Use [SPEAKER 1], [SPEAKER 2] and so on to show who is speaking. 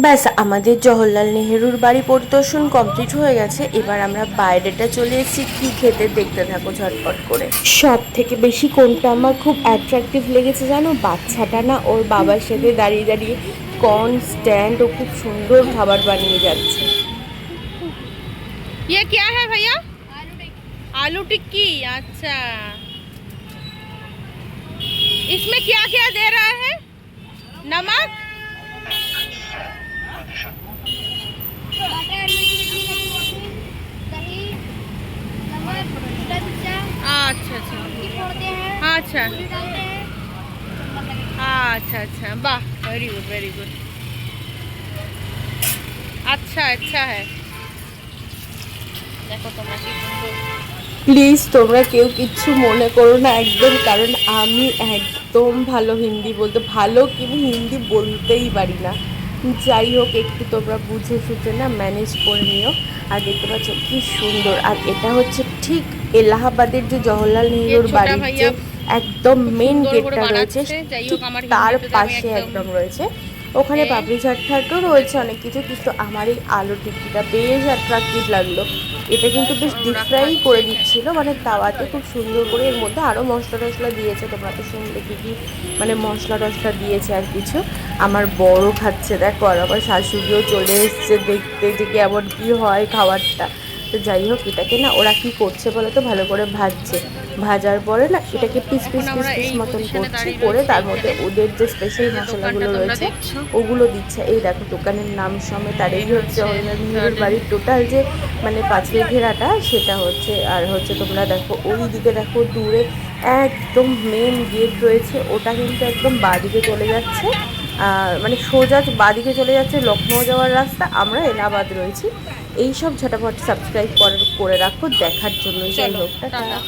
[SPEAKER 1] ব্যাস আমাদের জওহরলাল নেহেরুর বাড়ি পরিদর্শন কমপ্লিট হয়ে গেছে। এবার আমরা বাইরেটা চলে এসেছি কি খেতে, দেখতে থাকো ঝটপট করে। সব থেকে বেশি কোনটা আমার খুব অ্যাট্রাকটিভ লেগেছে জানো? বাচ্চাটা না ওর বাবার সাথে দাঁড়িয়ে দাঁড়িয়ে কনস্ট্যান্ট ও খুব সুন্দর খাবার বানিয়ে যাচ্ছে।
[SPEAKER 2] ये क्या है भैया? आलू टिक्की। अच्छा, इसमें क्या क्या दे रहा है? नमक, अच्छा अच्छा अच्छा अच्छा अच्छा, वाह, वेरी गुड वेरी गुड, अच्छा अच्छा है। देखो तुम्हारा की सुंदर।
[SPEAKER 1] প্লিজ তোমরা কেউ কিচ্ছু মনে করো না একদম, কারণ আমি একদম ভালো হিন্দি বলতে, ভালো কিন্তু হিন্দি বলতেই পারি না। যাই হোক, একটু তোমরা বুঝে সুঝে না ম্যানেজ করে নিও। আর দেখতে পাচ্ছ কি সুন্দর। আর এটা হচ্ছে ঠিক এলাহাবাদের যে জওহরলাল
[SPEAKER 2] ये
[SPEAKER 1] নেহরুর
[SPEAKER 2] छोटा
[SPEAKER 1] বাড়ির যে
[SPEAKER 2] भैया
[SPEAKER 1] একদম
[SPEAKER 2] খুব
[SPEAKER 1] মেন
[SPEAKER 2] সুন্দর করে
[SPEAKER 1] গেটটা রয়েছে,
[SPEAKER 2] বানাচ্ছে। যাই
[SPEAKER 1] ঠিক
[SPEAKER 2] হোক, আমার
[SPEAKER 1] তার
[SPEAKER 2] হিন্দিতে তো আমি
[SPEAKER 1] পাশে
[SPEAKER 2] একদম
[SPEAKER 1] একদম রয়েছে। ওখানে পাপড়ি চাট ঠাটও রয়েছে অনেক কিছু, কিন্তু আমার এই আলু টিক্কিটা বেশ অ্যাট্রাকটিভ লাগলো। এটা কিন্তু বেশ ডিপ
[SPEAKER 2] ওরা
[SPEAKER 1] ফ্রাই
[SPEAKER 2] খাচ্ছে
[SPEAKER 1] করে
[SPEAKER 2] এখানে।
[SPEAKER 1] দিচ্ছিল, মানে তাওয়াতে খুব সুন্দর করে। এর মধ্যে আরও মশলা টশলা দিয়েছে, তোমরা তো শুনলে কী কী মানে মশলা টশলা দিয়েছে আর কিছু। আমার বড় খাচ্ছে দেখো, আর আমার শাশুড়িও চলে এসছে দেখতে যে কেমন কী হয় খাবারটা। তো যাই হোক, এটাকে না ওরা কী করছে বলো তো, ভালো করে ভাজছে। ভাজার পরে না এটাকে পিস
[SPEAKER 2] এখন
[SPEAKER 1] পিস পিস
[SPEAKER 2] আমরা
[SPEAKER 1] পিস
[SPEAKER 2] এই
[SPEAKER 1] মতন
[SPEAKER 2] পজিশনে
[SPEAKER 1] করছে,
[SPEAKER 2] দাঁড়িয়ে
[SPEAKER 1] করে
[SPEAKER 2] রয়েছি
[SPEAKER 1] তার মধ্যে
[SPEAKER 2] এইখানে।
[SPEAKER 1] ওদের যে স্পেশাল
[SPEAKER 2] এই যে দোকানটা
[SPEAKER 1] মশলাগুলো
[SPEAKER 2] তোমরা
[SPEAKER 1] রয়েছে
[SPEAKER 2] দেখছো,
[SPEAKER 1] ওগুলো দিচ্ছে। এই দেখো দোকানের নাম সমেত। আর
[SPEAKER 2] এই
[SPEAKER 1] এই হচ্ছে
[SPEAKER 2] হচ্ছে
[SPEAKER 1] জওহরলাল নেহরুর
[SPEAKER 2] গার্ডেন।
[SPEAKER 1] বাড়ির টোটাল যে মানে পাঁচিল ঘেরাটা, সেটা হচ্ছে। আর হচ্ছে তোমরা দেখো ওই দিকে দেখো দূরে একদম মেন গেট রয়েছে, ওটা কিন্তু একদম বাঁদিকে চলে যাচ্ছে। আর মানে সোজা বাঁদিকে চলে যাচ্ছে লখনৌ যাওয়ার রাস্তা। আমরা এলাহাবাদ রয়েছি। এই সব ঝটাপট সাবস্ক্রাইব করে রাখো দেখার জন্য। যাই
[SPEAKER 2] চলো
[SPEAKER 1] হোক, টাটা।
[SPEAKER 2] টাটা।